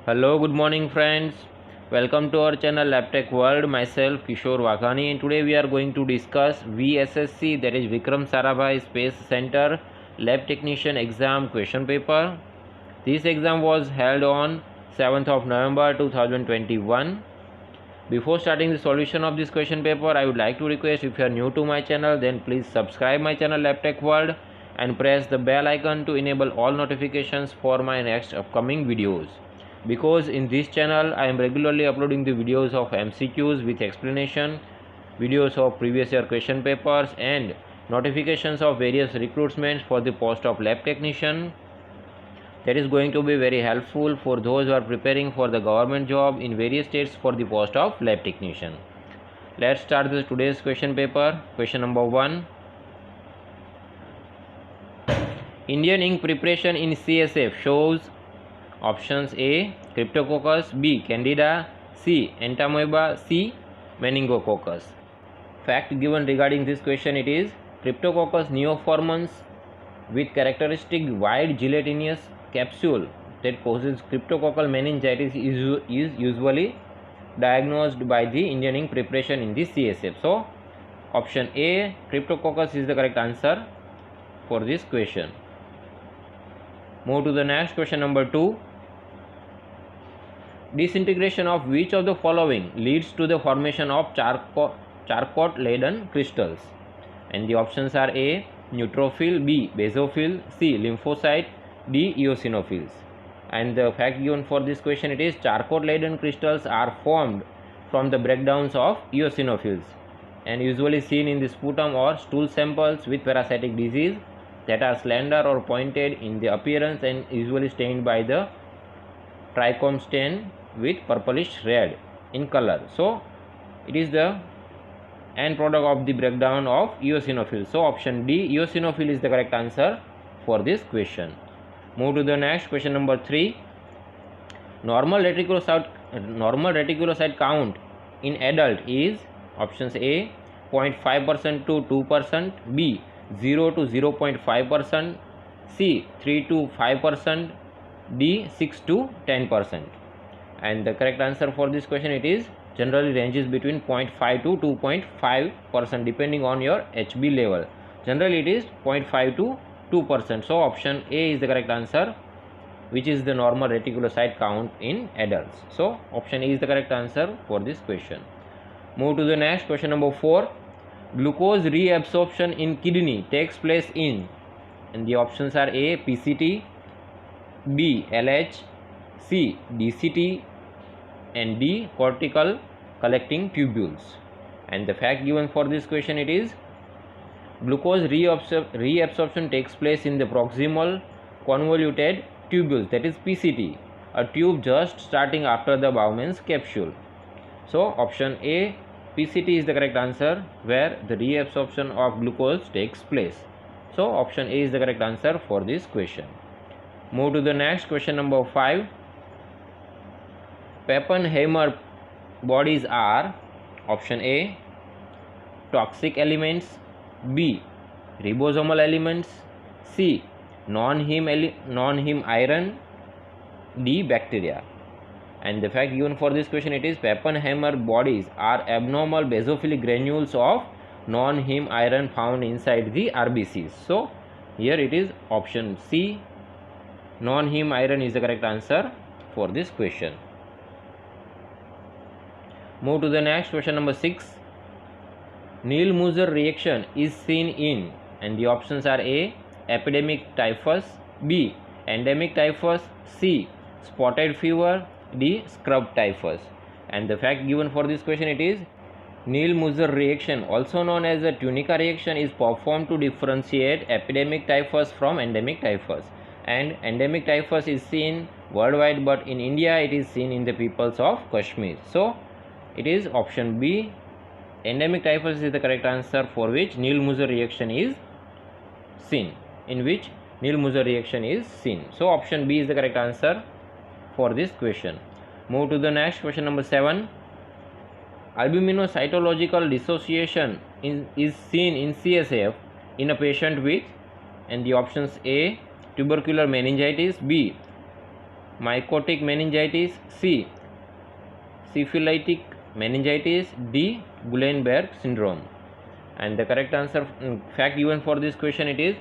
Hello, good morning friends. Welcome to our channel LabTech World. Myself Kishore Waghani, and today we are going to discuss VSSC, that is Vikram Sarabhai Space Center Lab Technician exam question paper. This exam was held on 7th of November 2021. Before starting the solution of this question paper, I would like to request, if you are new to my channel, then please subscribe my channel LabTech World and press the bell icon to enable all notifications for my next upcoming videos. Because in this channel I am regularly uploading the videos of MCQs with explanation, videos of previous year question papers, and notifications of various recruitments for the post of lab technician. That is going to be very helpful for those who are preparing for the government job in various states for the post of lab technician. Let's start the today's question paper. Question number 1. Indian ink preparation in CSF shows options: A. Cryptococcus, B. Candida, C. Entamoeba, C. Meningococcus. Fact given regarding this question, it is Cryptococcus neoformans with characteristic wide gelatinous capsule that causes cryptococcal meningitis is usually diagnosed by the Indian ink preparation in the CSF. So option A, Cryptococcus, is the correct answer for this question. Move to the next question number 2. Disintegration of which of the following leads to the formation of charcot Leyden crystals? And the options are: A. neutrophil, B. basophil, C. lymphocyte, D. eosinophils. And the fact given for this question, it is charcot Leyden crystals are formed from the breakdowns of eosinophils and usually seen in the sputum or stool samples with parasitic disease that are slender or pointed in the appearance and usually stained by the trichome stain with purplish red in color. So it is the end product of the breakdown of eosinophils. So option D, eosinophil, is the correct answer for this question. Move to the next question number 3. Normal reticulocyte count in adult is options: A. 0.5% to 2%, B. 0 to 0.5%, C. 3 to 5%, D. 6 to 10%. And the correct answer for this question, it is generally ranges between 0.5 to 2.5% depending on your HB level. Generally it is 0.5 to 2%. So option A is the correct answer, which is the normal reticulocyte count in adults. So option A is the correct answer for this question. Move to the next question number 4. Glucose reabsorption in kidney takes place in, and the options are: A. PCT, B. LH, C. DCT, and D. cortical collecting tubules. And the fact given for this question, it is glucose reabsorption takes place in the proximal convoluted tubules, that is PCT, a tube just starting after the Bowman's capsule. So option A, PCT, is the correct answer where the reabsorption of glucose takes place. So option A is the correct answer for this question. Move to the next question number 5. Pappenheimer bodies are option A. toxic elements, B. ribosomal elements, C. non-heme iron, D. bacteria. And the fact given for this question, it is Pappenheimer bodies are abnormal basophilic granules of non-heme iron found inside the RBCs. So here it is option C, non-heme iron, is the correct answer for this question. Move to the next question number 6. Neal-Moser reaction is seen in, and the options are: A. epidemic typhus, B. endemic typhus, C. spotted fever, D. scrub typhus. And the fact given for this question, it is Neal-Moser reaction, also known as the Tunica reaction, is performed to differentiate epidemic typhus from endemic typhus. And endemic typhus is seen worldwide, but in India it is seen in the peoples of Kashmir. So it is option B, endemic typhus, is the correct answer for which Neal-Moser reaction is seen. So option B is the correct answer for this question. Move to the next question number 7. Albuminocytological dissociation is seen in CSF in a patient with, and the options: A. tubercular meningitis, B. mycotic meningitis, C. syphilitic meningitis, D. Guillain-Barré syndrome. And the correct answer, fact given for this question, it is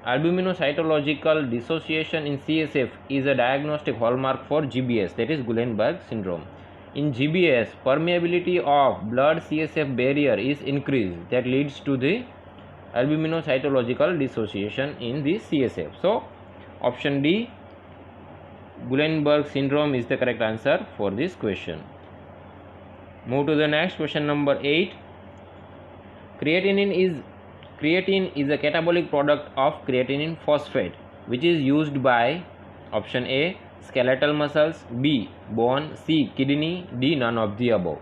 albuminocytological dissociation in CSF is a diagnostic hallmark for GBS, that is Guillain-Barré syndrome. In GBS, permeability of blood CSF barrier is increased, that leads to the albuminocytological dissociation in the CSF. So option D, Guillain-Barré syndrome, is the correct answer for this question. Move to the next question, number 8. Creatine is a catabolic product of creatine phosphate, which is used by option A, skeletal muscles, B, bone, C, kidney, D, none of the above.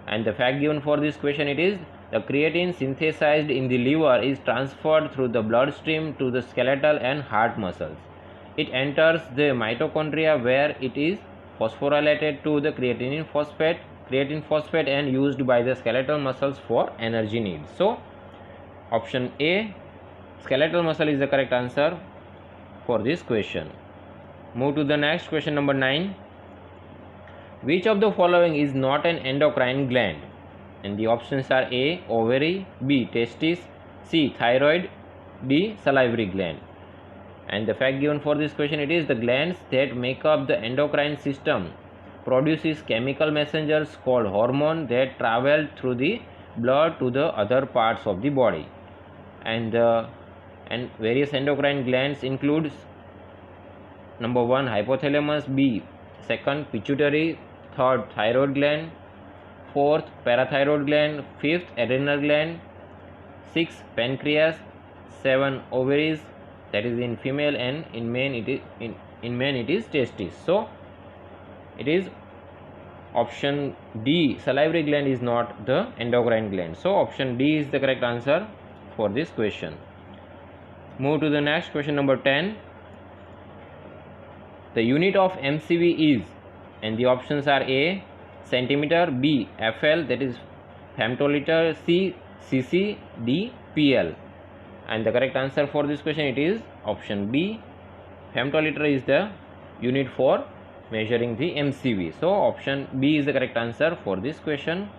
And the fact given for this question, it is the creatine synthesized in the liver is transferred through the bloodstream to the skeletal and heart muscles. It enters the mitochondria where it is phosphorylated to the creatine phosphate and used by the skeletal muscles for energy needs. So option A, skeletal muscle, is the correct answer for this question. Move to the next question, number 9. Which of the following is not an endocrine gland? And the options are A, ovary, B, testis, C, thyroid, D, salivary gland. And the fact given for this question, it is the glands that make up the endocrine system produces chemical messengers called hormone that travel through the blood to the other parts of the body. And various endocrine glands includes number 1, hypothalamus, B, second, pituitary, third, thyroid gland, fourth, parathyroid gland, fifth, adrenal gland, 6, pancreas, 7, ovaries, that is in female, and in man it is testis. So it is option D, salivary gland, is not the endocrine gland. So option D is the correct answer for this question. Move to the next question, number 10. The unit of MCV is, and the options are A, centimeter, B, FL, that is femtoliter, C, cc, D, PL. And the correct answer for this question, it is option B, femtoliter is the unit for measuring the MCV. So option B is the correct answer for this question.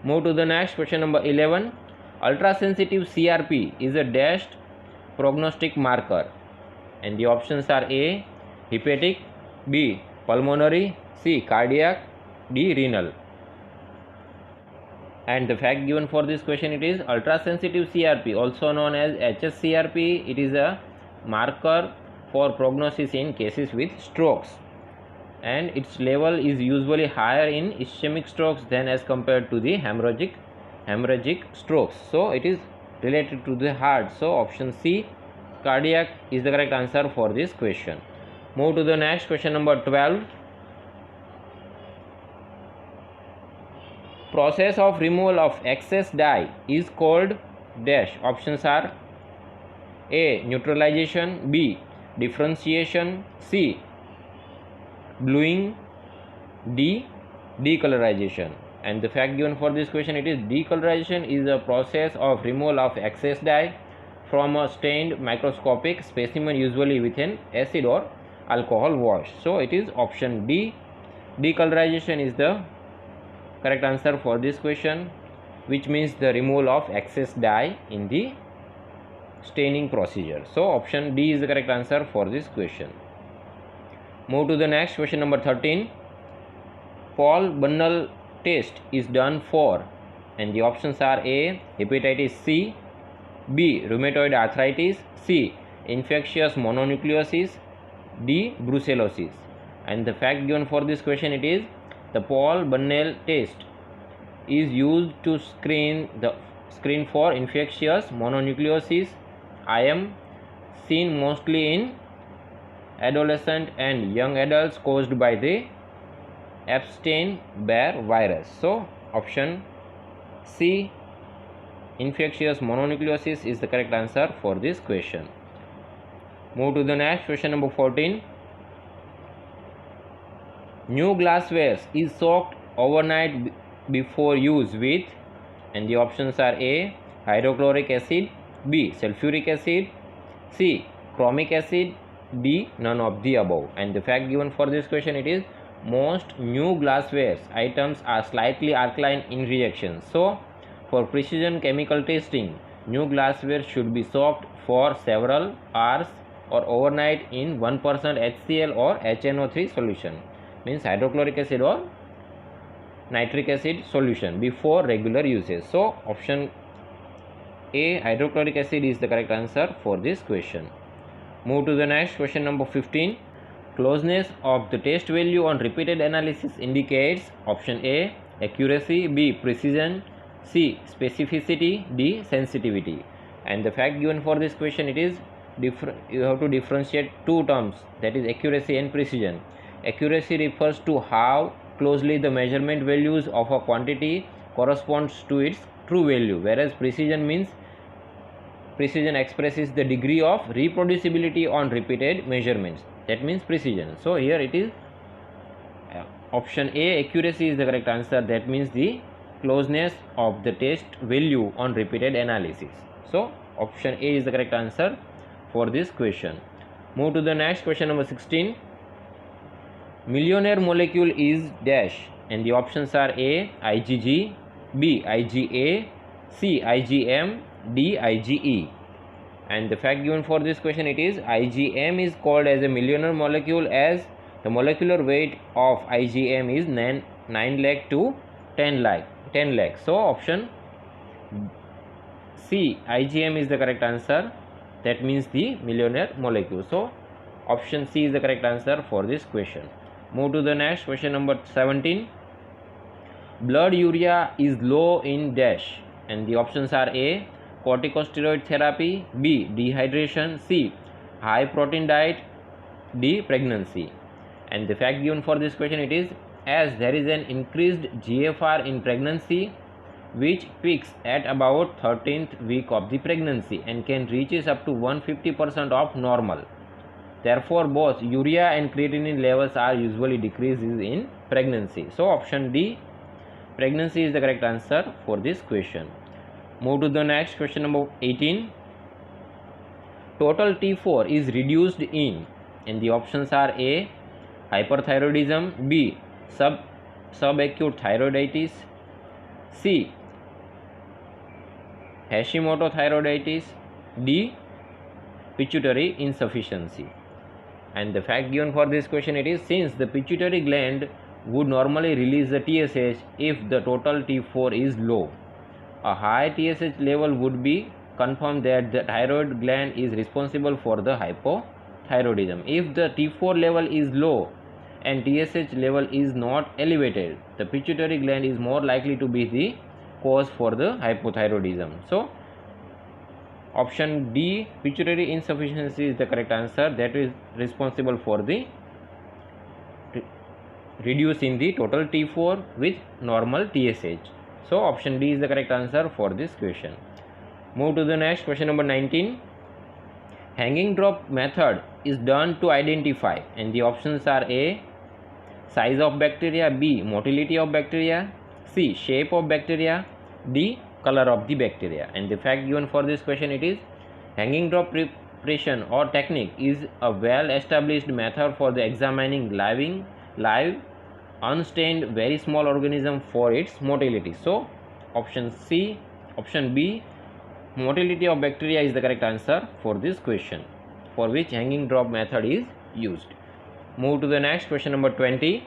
Move to the next question, number 11. Ultrasensitive CRP is a dashed prognostic marker, and the options are A, hepatic, B, pulmonary, C, cardiac, D, renal. And the fact given for this question, it is ultrasensitive CRP, also known as HSCRP. It is a marker for prognosis in cases with strokes, and its level is usually higher in ischemic strokes than as compared to the hemorrhagic strokes. So it is related to the heart. So option C, cardiac, is the correct answer for this question. Move to the next question, number 12. Process of removal of excess dye is called dash. Options are A, neutralization, B, differentiation, C, bluing, D, decolorization. And the fact given for this question, it is decolorization is a process of removal of excess dye from a stained microscopic specimen, usually with an acid or alcohol wash. So it is option D, decolorization, is the correct answer for this question, which means the removal of excess dye in the staining procedure. So option D is the correct answer for this question. Move to the next question, number 13. Paul Bunel test is done for, and the options are A, hepatitis C, B, rheumatoid arthritis, C, infectious mononucleosis, D, brucellosis. And the fact given for this question, it is the Paul Bunel test is used to screen for infectious mononucleosis. I am seen mostly in adolescent and young adults caused by the Epstein-Barr virus. So option C, infectious mononucleosis, is the correct answer for this question. Move to the next question, number 14. New glassware is soaked overnight before use with, and the options are A, hydrochloric acid, B, sulfuric acid, C, chromic acid, D. None of the above. And the fact given for this question, it is most new glassware items are slightly alkaline in reaction. So for precision chemical testing, new glassware should be soaked for several hours or overnight in 1% HCl or HNO3 solution, means hydrochloric acid or nitric acid solution, before regular usage. So option A, hydrochloric acid, is the correct answer for this question. Move to the next question, number 15. Closeness of the test value on repeated analysis indicates option A, accuracy, B, precision, C, specificity, D, sensitivity. And the fact given for this question, it is you have to differentiate two terms, that is accuracy and precision. Accuracy refers to how closely the measurement values of a quantity corresponds to its true value, whereas precision means precision expresses the degree of reproducibility on repeated measurements. That means precision. So here it is option A, accuracy, is the correct answer. That means the closeness of the test value on repeated analysis. So option A is the correct answer for this question. Move to the next question, number 16. Millionaire molecule is dash, and the options are A, IgG, B, IgA, C, IgM, D, IgE. And the fact given for this question, it is IgM is called as a millionaire molecule as the molecular weight of IgM is 9 lakh to 10 lakh. So option C, IgM, is the correct answer. That means the millionaire molecule. So option C is the correct answer for this question. Move to the next question, number 17. Blood urea is low in dash, and the options are A, corticosteroid therapy, B, dehydration, C, high protein diet, D, pregnancy. And the fact given for this question, it is as there is an increased GFR in pregnancy which peaks at about 13th week of the pregnancy and can reaches up to 150% of normal. Therefore both urea and creatinine levels are usually decreases in pregnancy. So option D, pregnancy, is the correct answer for this question. Move to the next question, number 18. Total T4 is reduced in, and the options are A, hyperthyroidism, B, subacute thyroiditis, C, Hashimoto thyroiditis, D, pituitary insufficiency. And the fact given for this question, it is since the pituitary gland would normally release the TSH if the total T4 is low, a high TSH level would be confirmed that the thyroid gland is responsible for the hypothyroidism. If the T4 level is low and TSH level is not elevated, the pituitary gland is more likely to be the cause for the hypothyroidism. So option D, pituitary insufficiency, is the correct answer. That is responsible for the reduce in the total T4 with normal TSH. So option D is the correct answer for this question. Move to the next question, number 19. Hanging drop method is done to identify, and the options are A, size of bacteria, B, motility of bacteria, C, shape of bacteria, D, color of the bacteria. And the fact given for this question, it is hanging drop preparation or technique is a well established method for the examining live unstained very small organism for its motility. So option B, motility of bacteria, is the correct answer for this question, for which hanging drop method is used. Move to the next question, number 20.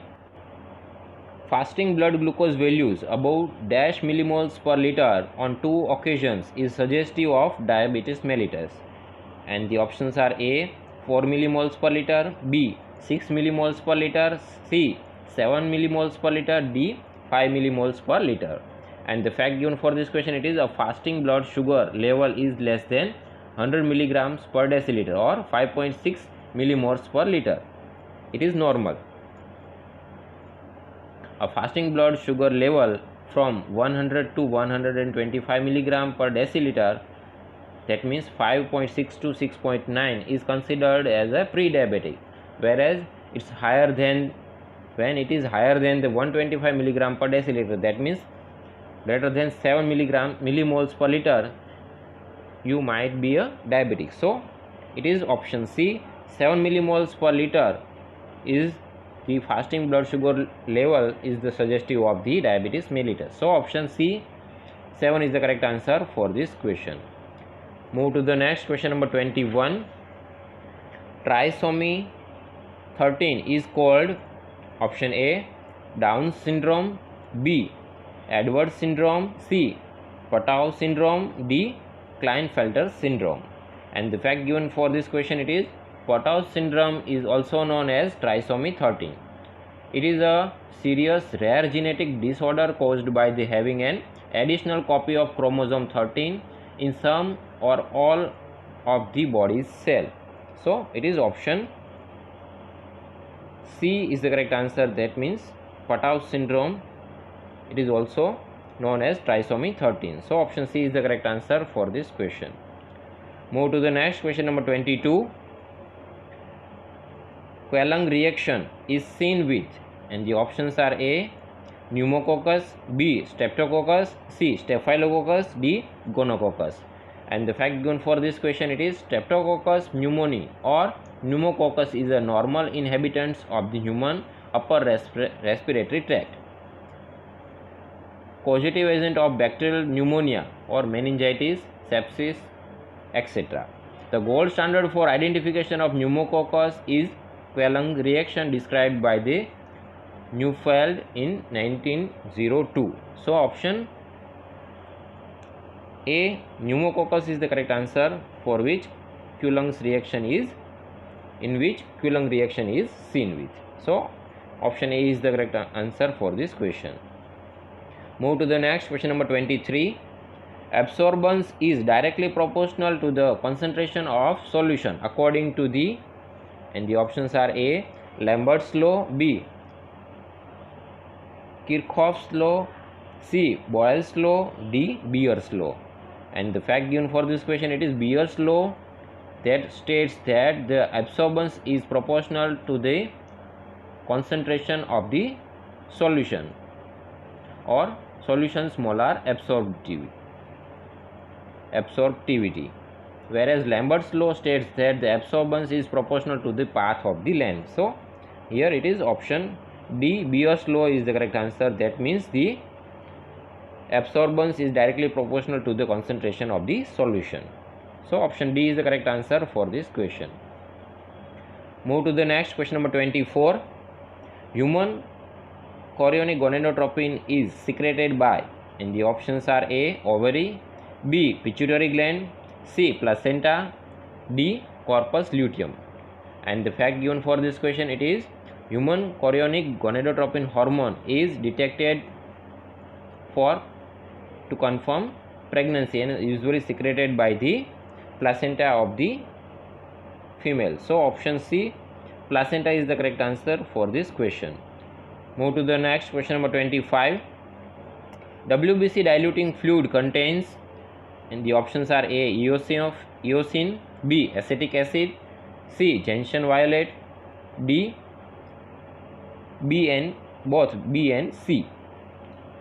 Fasting blood glucose values above dash millimoles per liter on 2 occasions is suggestive of diabetes mellitus. And the options are A, 4 millimoles per liter, B, 6 millimoles per liter, C, 7 millimoles per liter, D, 5 millimoles per liter. And the fact given for this question, it is a fasting blood sugar level is less than 100 milligrams per deciliter or 5.6 millimoles per liter. It is normal. A fasting blood sugar level from 100 to 125 milligram per deciliter, that means 5.6 to 6.9, is considered as a pre-diabetic, whereas it's higher than when it is higher than the 125 milligram per deciliter, that means greater than 7 millimoles per liter, you might be a diabetic. So it is option C, 7 millimoles per liter is the fasting blood sugar level is the suggestive of the diabetes mellitus. So option C 7 is the correct answer for this question. Move to the next question, number 21. Trisomy 13 is called option A Down syndrome, B Edwards syndrome, C Patau syndrome, D Klinefelter syndrome. And the fact given for this question, it is Patau syndrome is also known as trisomy 13. It is a serious rare genetic disorder caused by the having an additional copy of chromosome 13 in some or all of the body's cell. So it is option C is the correct answer. That means Patau syndrome, it is also known as trisomy 13. So option C is the correct answer for this question. Move to the next question, number 22. Quellung reaction is seen with, and the options are A pneumococcus, B streptococcus, C staphylococcus, D gonococcus. And the fact given for this question, it is streptococcus pneumoniae or pneumococcus is a normal inhabitants of the human upper respiratory tract. Causative agent of bacterial pneumonia or meningitis, sepsis, etc. The gold standard for identification of pneumococcus is Quellung reaction described by the Neufeld in 1902. So option A pneumococcus is the correct answer for which Quellung's reaction is seen with. So option A is the correct answer for this question. Move to the next question, number 23. Absorbance is directly proportional to the concentration of solution according to the, and the options are A Lambert's law, B Kirchhoff's law, C Boyle's law, D Beer's law. And the fact given for this question, it is Beer's law that states that the absorbance is proportional to the concentration of the solution or solution's molar absorptivity, whereas Lambert's law states that the absorbance is proportional to the path of the length. So here it is option D Beer's law is the correct answer. That means the absorbance is directly proportional to the concentration of the solution. So option D is the correct answer for this question. Move to the next question, number 24. Human chorionic gonadotropin is secreted by, and the options are A ovary, B pituitary gland, C placenta, D corpus luteum. And the fact given for this question, it is human chorionic gonadotropin hormone is detected to confirm pregnancy and usually secreted by the placenta of the female. So option C placenta is the correct answer for this question. Move to the next question, number 25. WBC diluting fluid contains, and the options are A eosin, B acetic acid, C gentian violet, D B and C.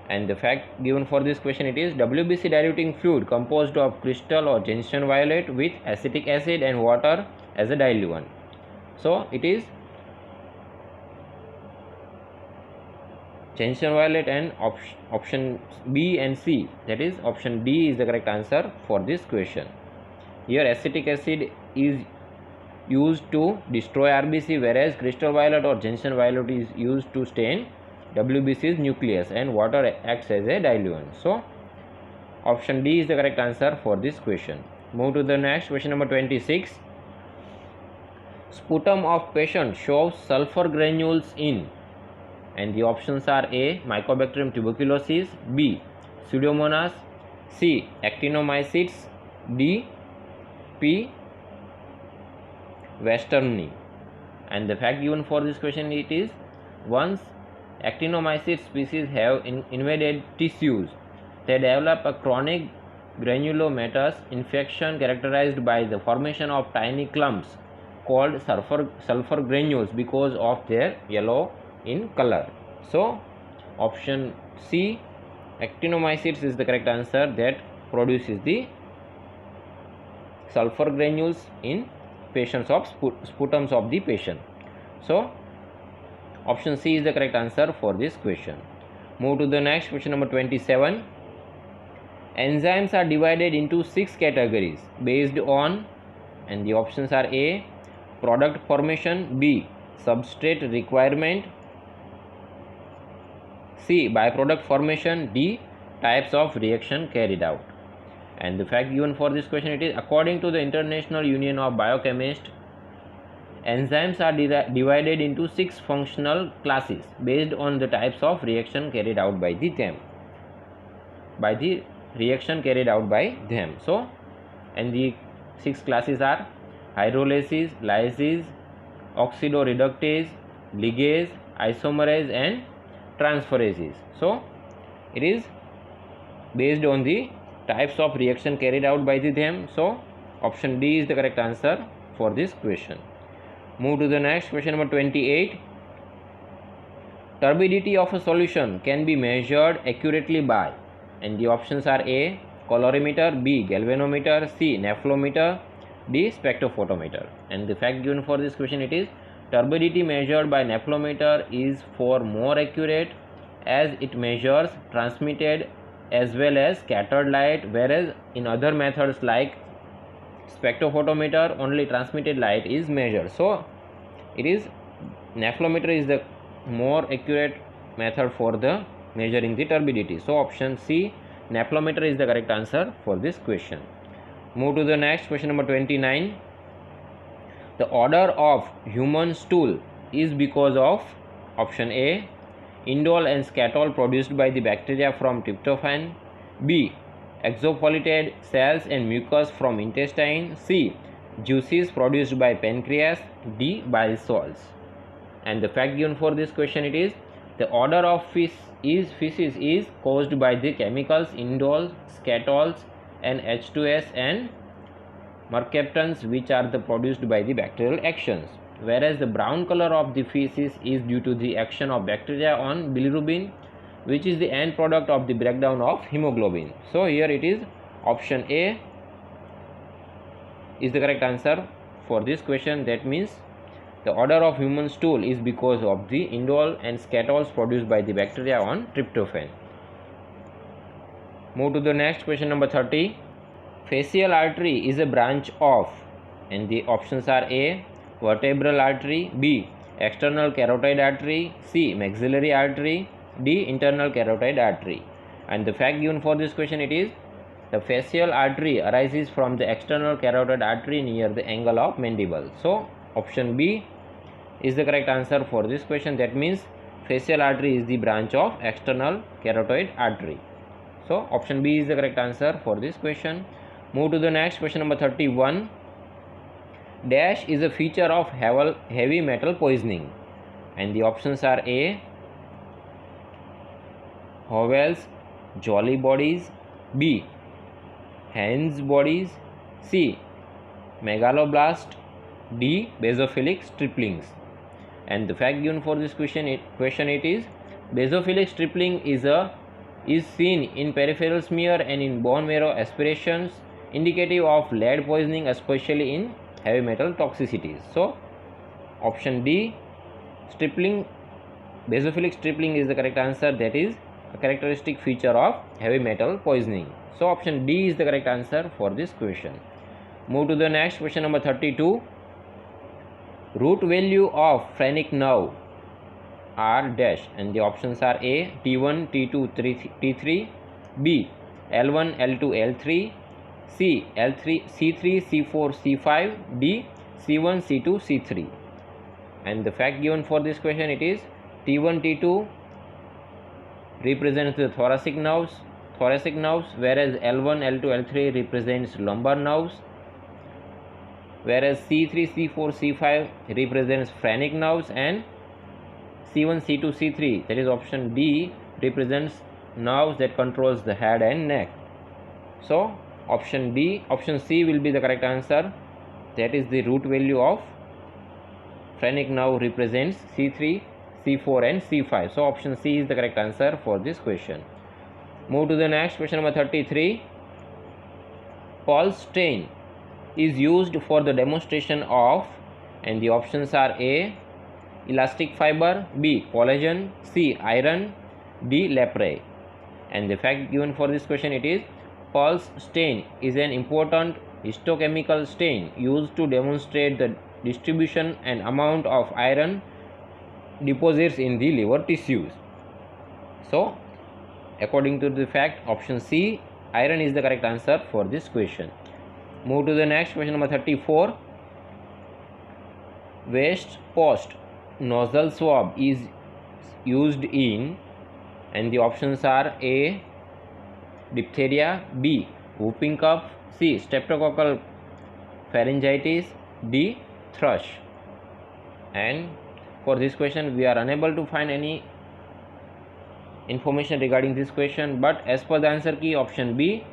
And the fact given for this question, it is WBC diluting fluid composed of crystal or gentian violet with acetic acid and water as a diluent. So it is gentian violet and option B and C, that is option D is the correct answer for this question. Here acetic acid is used to destroy RBC, whereas crystal violet or gentian violet is used to stain WBC's nucleus and water acts as a diluent. So option D is the correct answer for this question. Move to the next question, number 26. Sputum of patient shows sulfur granules in, and the options are A Mycobacterium tuberculosis, B Pseudomonas, C Actinomycetes, D P westerni. And the fact given for this question, it is once Actinomycetes species have invaded tissues, they develop a chronic granulomatous infection characterized by the formation of tiny clumps called sulfur granules because of their yellow in color. So option C Actinomycetes is the correct answer that produces the sulfur granules in patients of sputums of the patient. So option C is the correct answer for this question. Move to the next question, number 27. Enzymes are divided into 6 categories based on, and the options are A, product formation, B, substrate requirement, C, byproduct formation, D, types of reaction carried out. And the fact given for this question, it is according to the International Union of Biochemists, enzymes are divided into 6 functional classes based on the types of reaction carried out by them. So, and the 6 classes are hydrolysis, lysis, oxidoreductase, ligase, isomerase, and transferases. So it is based on the types of reaction carried out by them. So option D is the correct answer for this question. Move to the next question, number 28. Turbidity of a solution can be measured accurately by, and the options are A, colorimeter, B, galvanometer, C, nephelometer, D, spectrophotometer. And the fact given for this question, it is turbidity measured by nephelometer is for more accurate, as it measures transmitted as well as scattered light, whereas in other methods like spectrophotometer only transmitted light is measured. So it is nephelometer is the more accurate method for the measuring the turbidity. So option C, nephelometer, is the correct answer for this question. Move to the next question, number 29. The order of human stool is because of, option A, indole and scatol produced by the bacteria from tryptophan, B, exophylated cells and mucus from intestine, C, juices produced by pancreas, D, bile salts. And the fact given for this question, it is the order of feces is caused by the chemicals indole, scatols, and H2S and mercaptans, which are the produced by the bacterial actions, whereas the brown color of the feces is due to the action of bacteria on bilirubin, which is the end product of the breakdown of hemoglobin. So here it is option A is the correct answer for this question. That means the order of human stool is because of the indole and scatols produced by the bacteria on tryptophan. Move to the next question, number 30. Facial artery is a branch of, and the options are A, vertebral artery, B, external carotid artery, C, maxillary artery, D, internal carotid artery. And the fact given for this question, it is the facial artery arises from the external carotid artery near the angle of mandible. So option B is the correct answer for this question. That means facial artery is the branch of external carotid artery. So option B is the correct answer for this question. Move to the next question, number 31. Dash is a feature of heavy metal poisoning, and the options are A, Howell's Jolly bodies, B, Haynes bodies, C, megaloblast, D, basophilic striplings. And the fact given for this question it is basophilic stripling is seen in peripheral smear and in bone marrow aspirations, indicative of lead poisoning, especially in heavy metal toxicities. So option D, stripling, basophilic stripling, is the correct answer. That is a characteristic feature of heavy metal poisoning. So option D is the correct answer for this question. Move to the next question, number 32. Root value of phrenic nerve are dash, and the options are A, T1, T2, T3, B, L1, L2, L3, C, L3, C3, C4, C5, D, C1, C2, C3. And the fact given for this question, it is T1, T2 represents the thoracic nerves, whereas L1, L2, L3 represents lumbar nerves, whereas C3, C4, C5 represents phrenic nerves, and C1, C2, C3, that is option D, represents nerves that controls the head and neck. So option C will be the correct answer. That is the root value of phrenic nerve represents C3, C4 and C5. So option C is the correct answer for this question. Move to the next question, number 33. Pulse strain is used for the demonstration of, and the options are A. elastic fiber, B. collagen, C. iron, D. lepre. And the fact given for this question, it is Pearl's stain is an important histochemical stain used to demonstrate the distribution and amount of iron deposits in the liver tissues. So according to the fact, option C, iron, is the correct answer for this question. Move to the next question, number 34. Waste post nozzle swab is used in, and the options are A. diphtheria, B. whooping cough, C. streptococcal pharyngitis, D. thrush. And for this question we are unable to find any information regarding this question, but as per the answer key, option B,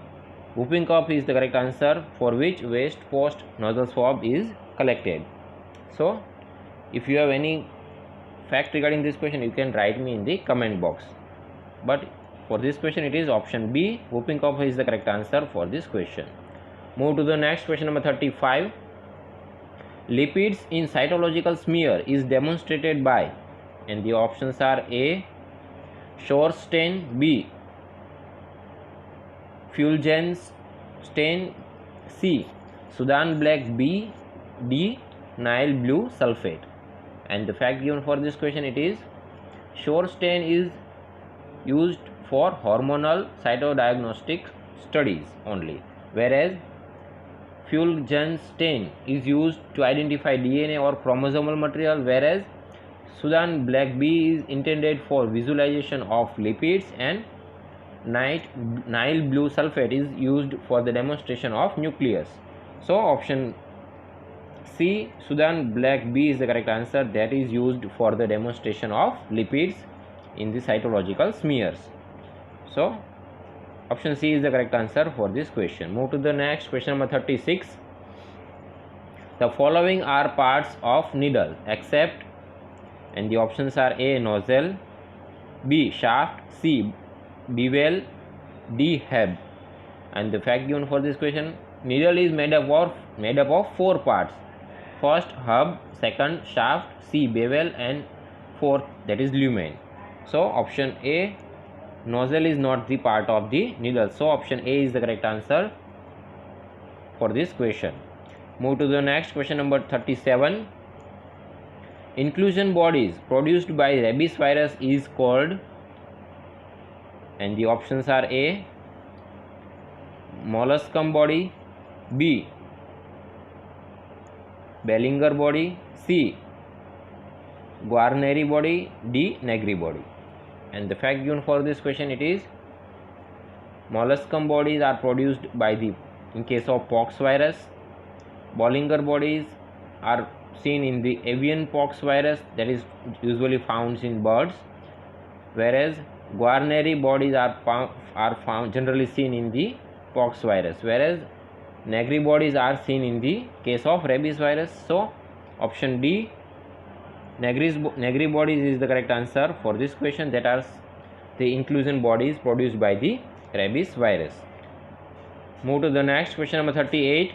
whooping cough, is the correct answer for which waste post nozzle swab is collected. So if you have any fact regarding this question, you can write me in the comment box, but for this question it is option B, whooping cough, is the correct answer for this question. Move to the next question, number 35. Lipids in cytological smear is demonstrated by, and the options are A. Shore stain, B. Fulgens stain, C. Sudan black, B. D. Nile blue sulfate. And the fact given for this question, it is Shore stain is used for hormonal cytodiagnostic studies only, whereas Fulgens stain is used to identify DNA or chromosomal material, whereas Sudan black B is intended for visualization of lipids, and Nile blue sulfate is used for the demonstration of nucleus. So option C, Sudan black B, is the correct answer, that is used for the demonstration of lipids in the cytological smears. So option C is the correct answer for this question. Move to the next question, number 36. The following are parts of needle except, and the options are A. nozzle, B. shaft, C. bevel, D. hub. And the fact given for this question, needle is made up of 4 parts. First hub, second shaft, C. bevel, and fourth, that is lumen. So option A, nozzle, is not the part of the needle. So option A is the correct answer for this question. Move to the next question, number 37. Inclusion bodies produced by rabies virus is called, and the options are A. molluscum body, B. Bellinger body, C. Guarneri body, D. Negri body. And the fact given for this question, it is molluscum bodies are produced by the, in case of pox virus. Bollinger bodies are seen in the avian pox virus, that is usually found in birds, whereas Guarneri bodies are found generally seen in the pox virus, whereas Negri bodies are seen in the case of rabies virus. So option D, Negri bodies, is the correct answer for this question, that are the inclusion bodies produced by the rabies virus. Move to the next question, number 38.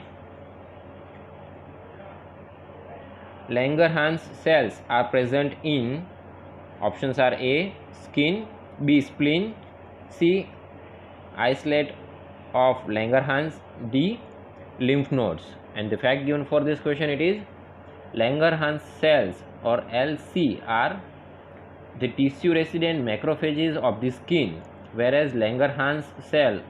Langerhans cells are present in, options are A. skin, B. spleen, C. islets of Langerhans, D. lymph nodes. And the fact given for this question, it is Langerhans cells or LC are the tissue resident macrophages of the skin, whereas Langerhans cell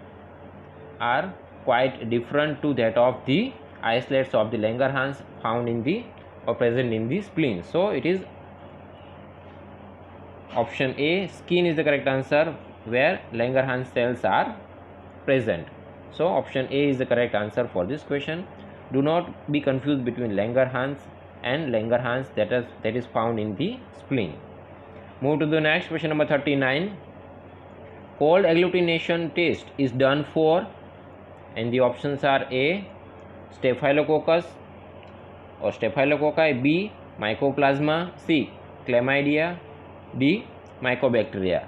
are quite different to that of the islets of the Langerhans found in the or present in the spleen. So it is option A, skin, is the correct answer, where Langerhans cells are present. So option A is the correct answer for this question. Do not be confused between Langerhans and Langerhans that is found in the spleen. Move to the next question, number 39. Cold agglutination test is done for, and the options are A. Staphylococcus or Staphylococci, B. Mycoplasma, C. Chlamydia, D. Mycobacteria.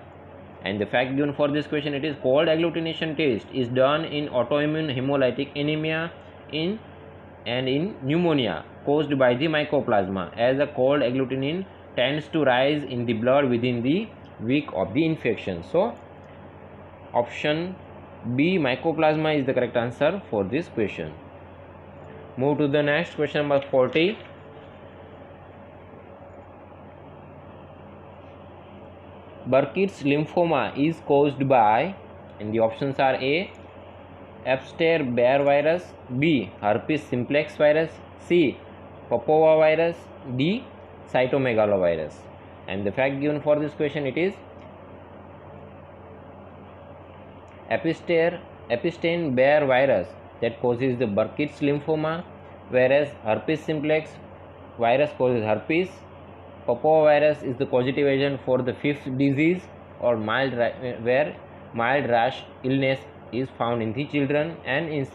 And the fact given for this question, it is cold agglutination test is done in autoimmune hemolytic anemia in and in pneumonia caused by the mycoplasma, as a cold agglutinin tends to rise in the blood within the week of the infection. So option B, mycoplasma, is the correct answer for this question. Move to the next question, number 40. Burkitt's lymphoma is caused by, and the options are A, Epstein-Barr virus, B, herpes simplex virus, C, papovavirus, D, cytomegalovirus. And the fact given for this question, it is Epstein-Barr virus that causes the Burkitt's lymphoma, whereas herpes simplex virus causes herpes. Papovirus is the causative agent for the fifth disease, or where mild rash illness is found in the children, and in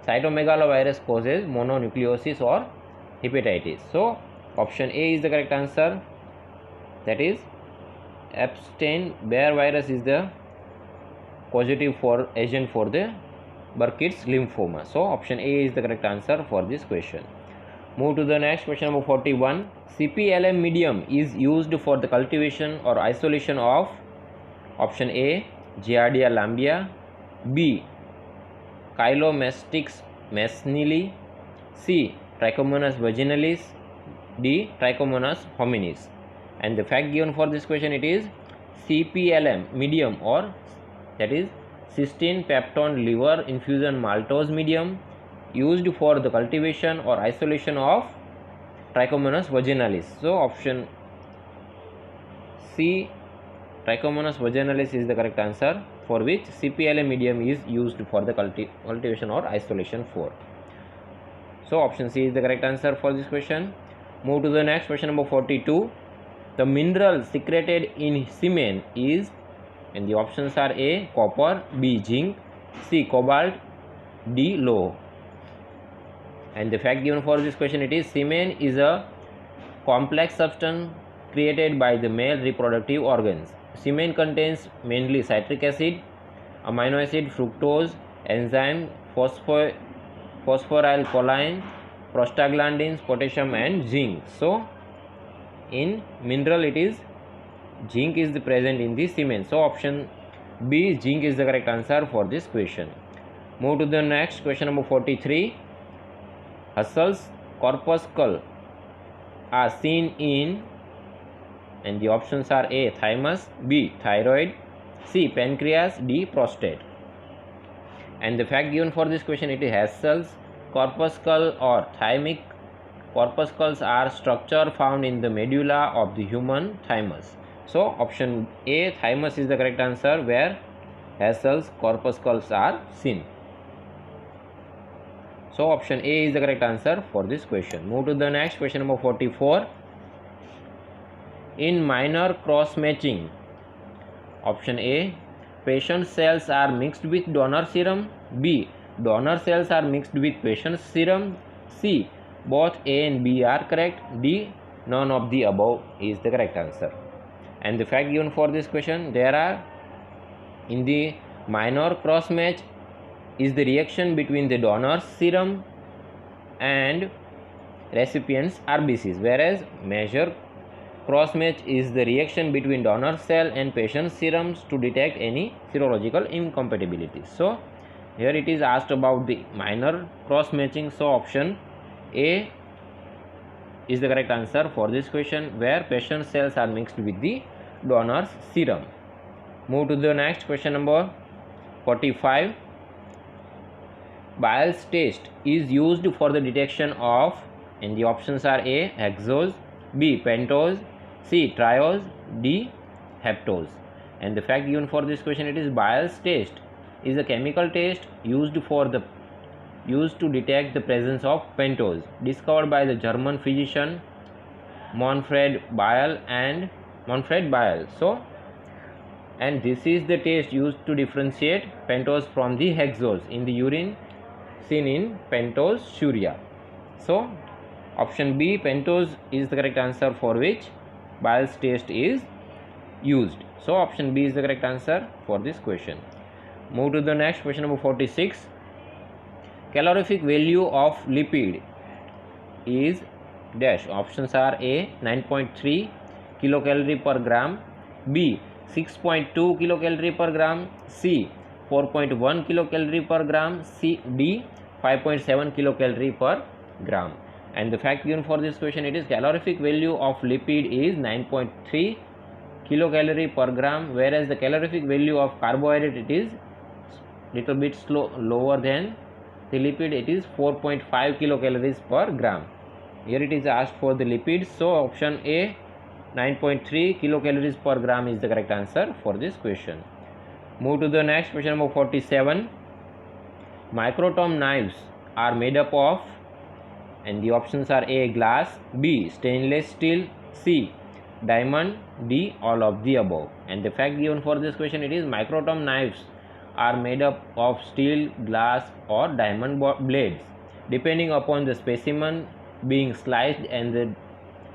cytomegalovirus causes mononucleosis or hepatitis. So option A is the correct answer, that is Epstein-Barr virus is the causative agent for the Burkitt's lymphoma. So option A is the correct answer for this question. Move to the next question, number 41. CPLM medium is used for the cultivation or isolation of, option A, Giardia lamblia, B, Chylomastix mesnili, C, Trichomonas vaginalis, D, Trichomonas hominis. And the fact given for this question, it is CPLM medium, or that is cysteine peptone liver infusion maltose medium, used for the cultivation or isolation of Trichomonas vaginalis. So option C, Trichomonas vaginalis, is the correct answer, for which CPLM medium is used for the cultivation or isolation for. So option C is the correct answer for this question. Move to the next question, number 42. The mineral secreted in semen is, and the options are A, copper, B, zinc, C, cobalt, D, low. And the fact given for this question, it is semen is a complex substance created by the male reproductive organs. Semen contains mainly citric acid, amino acid, fructose, enzyme, phosphorylcholine, prostaglandins, potassium, and zinc. So in mineral, it is zinc is present in the semen. So option B, zinc, is the correct answer for this question. Move to the next question, number 43. Husserl's corpuscle are seen in, and the options are A, thymus, B, thyroid, C, pancreas, D, prostate. And the fact given for this question, it is Husserl's corpuscle or thymic corpuscles are structure found in the medulla of the human thymus. So option A, thymus, is the correct answer, where Husserl's corpuscles are seen. So option A is the correct answer for this question. Move to the next question, number 44. In minor cross matching, option A, patient cells are mixed with donor serum, B, donor cells are mixed with patient serum, C, both A and B are correct, D, none of the above is the correct answer. And the fact given for this question, there are, in the minor cross match, is the reaction between the donor's serum and recipient's RBCs, whereas major cross match is the reaction between donor cell and patient serums to detect any serological incompatibility. So here it is asked about the minor cross matching. So option A is the correct answer for this question, where patient cells are mixed with the donor's serum. Move to the next question, number 45. Bial's test is used for the detection of, and the options are A, hexose, B, pentose, C, triose, D, heptose. And the fact given for this question, it is Bial's test is a chemical test used to detect the presence of pentose, discovered by the German physician Manfred Bial. So, and this is the test used to differentiate pentose from the hexose in the urine seen in pentosuria. So option B, pentose, is the correct answer, for which Bial's test is used. So option B is the correct answer for this question. Move to the next question, number 46. calorific value of lipid is dash. Options are A 9.3 kilocalorie per gram, B 6.2 kilocalorie per gram, C 4.1 kilocalorie per gram, D 5.7 kilocalorie per gram. And the fact given for this question, it is calorific value of lipid is 9.3 kilocalorie per gram, whereas the calorific value of carbohydrate it is little bit lower than the lipid, it is 4.5 kilocalories per gram. Here it is asked for the lipids, so option A 9.3 kilocalories per gram is the correct answer for this question. Move to the next question, number 47. Microtom knives are made up of, and the options are A glass, B stainless steel, C diamond, D all of the above. And the fact given for this question, it is microtom knives are made up of steel, glass or diamond blades depending upon the specimen being sliced and the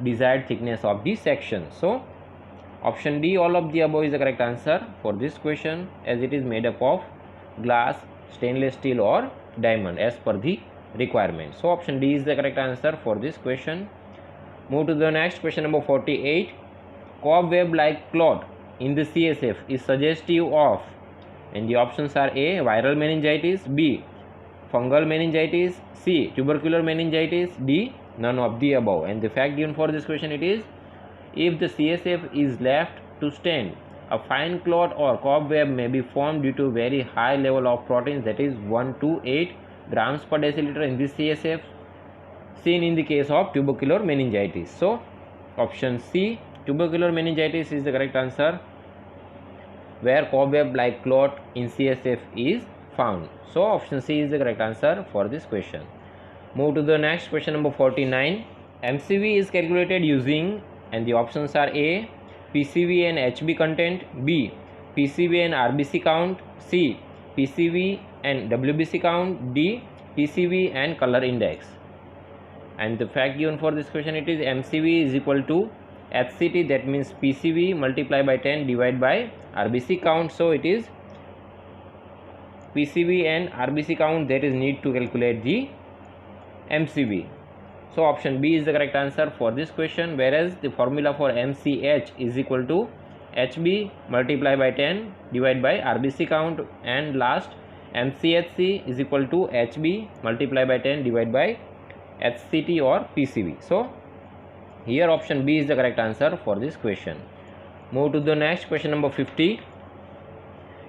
desired thickness of the section. So option D all of the above is the correct answer for this question, as it is made up of glass, stainless steel or diamond as per the requirement. So option D is the correct answer for this question. Move to the next question, number 48. Cobweb like clot in the CSF is suggestive of, and the options are A viral meningitis, B fungal meningitis, C tubercular meningitis, D none of the above. And the fact given for this question, it is if the CSF is left to stand, a fine clot or cobweb may be formed due to very high level of proteins, that is 1 to 8 grams per deciliter in this CSF, seen in the case of tubercular meningitis. So option C tubercular meningitis is the correct answer, where cobweb like clot in CSF is found. So option C is the correct answer for this question. Move to the next question, number 49. MCV is calculated using, and the options are A PCV and HB content, B PCV and RBC count, C PCV and WBC count, D PCV and color index. And the fact given for this question, it is MCV is equal to HCT, that means PCV multiplied by 10 divided by RBC count. So it is PCV and RBC count that is need to calculate the MCV. So option B is the correct answer for this question, whereas the formula for MCH is equal to HB multiplied by 10 divided by RBC count, and last MCHC is equal to HB multiplied by 10 divided by HCT or PCV. So here option B is the correct answer for this question. Move to the next question, number 50.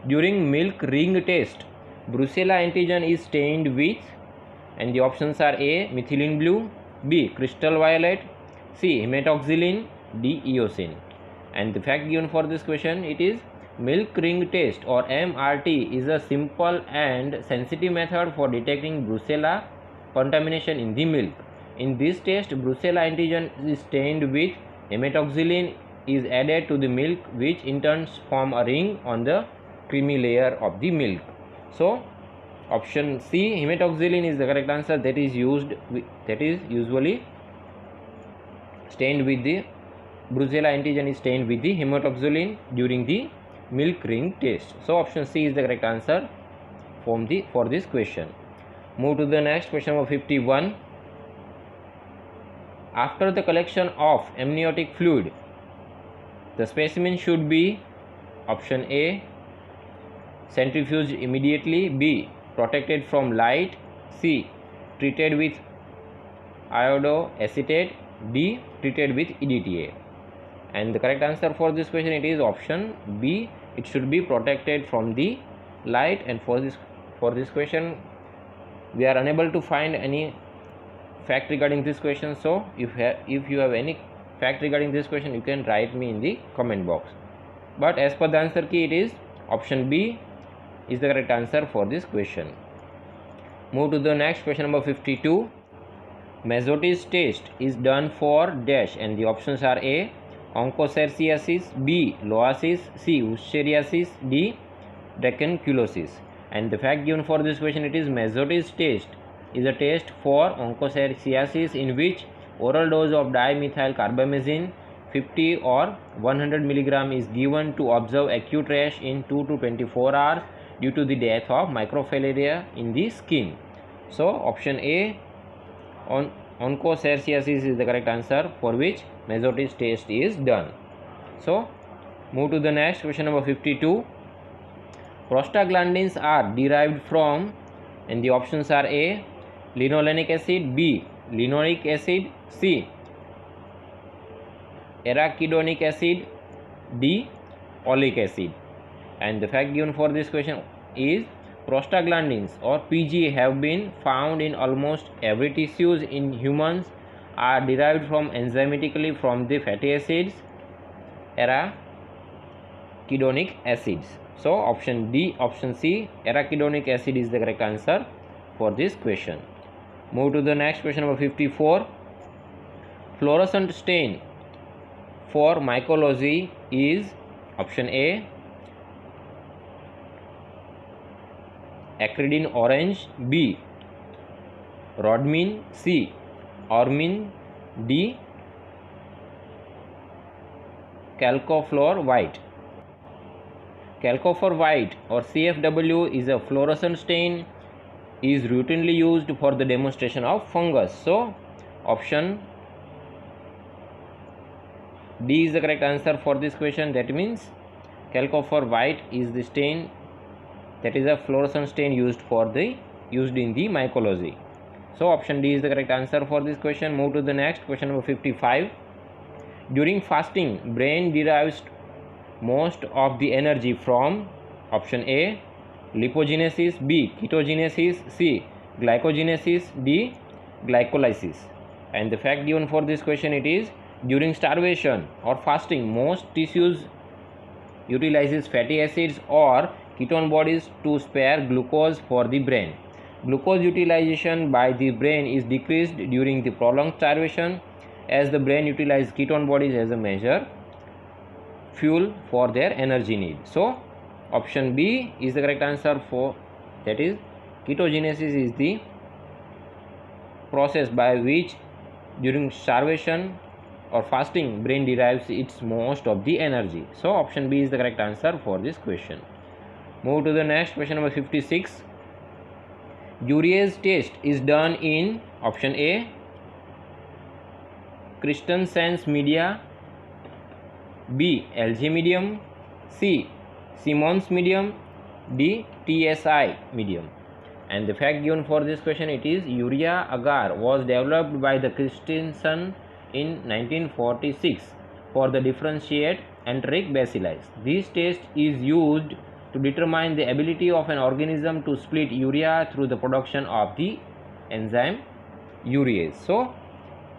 During milk ring test, Brucella antigen is stained with, and the options are A methylene blue, B crystal violet, C hematoxylin, D eosin. And the fact given for this question, it is milk ring test or MRT is a simple and sensitive method for detecting Brucella contamination in the milk. In this test, Brucella antigen is stained with hematoxylin is added to the milk, which in turn form a ring on the creamy layer of the milk. So option C hematoxylin is the correct answer, that is usually stained with the Brucella antigen is stained with the hematoxylin during the milk ring test. So option C is the correct answer for this question. Move to the next question, number 51. After the collection of amniotic fluid, the specimen should be option A centrifuged immediately, B protected from light, C treated with iodoacetate, D treated with EDTA. And the correct answer for this question, it is option B, it should be protected from the light. And for this question we are unable to find any fact regarding this question. So if you have any fact regarding this question, you can write me in the comment box. But as per the answer key, it is option B is the correct answer for this question. Move to the next question, number 52. Mesotis test is done for dash, and the options are A onchocerciasis, B loasis, C Wuchereria, D dracunculosis. And the fact given for this question, it is Mesotis test is a test for onchocerciasis in which oral dose of dimethyl carbamazine 50 or 100 mg is given to observe acute rash in 2 to 24 hours due to the death of microfilaria in the skin. So option A, onchocerciasis is the correct answer, for which Mesotis test is done. So move to the next question, number 52. Prostaglandins are derived from, and the options are A, linolenic acid, B, linoleic acid, C, arachidonic acid, D, oleic acid. And the fact given for this question is prostaglandins or PG have been found in almost every tissues in humans, are derived from enzymatically from the fatty acids arachidonic acids. So option D, option C, arachidonic acid is the correct answer for this question. Move to the next question, number 54. Fluorescent stain for mycology is option A, acridine orange, B, rhodamine, C, ormine, D, chalcofluor white. Chalcofluor white or CFW is a fluorescent stain, is routinely used for the demonstration of fungus. So option D is the correct answer for this question. That means chalcofluor white is the stain, that is a fluorescent stain used in the mycology. So option D is the correct answer for this question. Move to the next question, number 55. During fasting, brain derives most of the energy from option A, lipogenesis, B, ketogenesis, C, glycogenesis, D, glycolysis. And the fact given for this question, it is during starvation or fasting, most tissues utilizes fatty acids or ketone bodies to spare glucose for the brain. Glucose utilization by the brain is decreased during the prolonged starvation, as the brain utilizes ketone bodies as a major fuel for their energy need. So option B is the correct answer for, that is ketogenesis is the process by which during starvation or fasting brain derives its most of the energy. So option B is the correct answer for this question. Move to the next question, number 56. Urease test is done in option A, Christensen's media, B, LG medium, C, Simmons medium, D, TSI medium. And the fact given for this question, it is urea agar was developed by the Christensen in 1946 for the differentiate enteric bacilli. This test is used to determine the ability of an organism to split urea through the production of the enzyme urease. So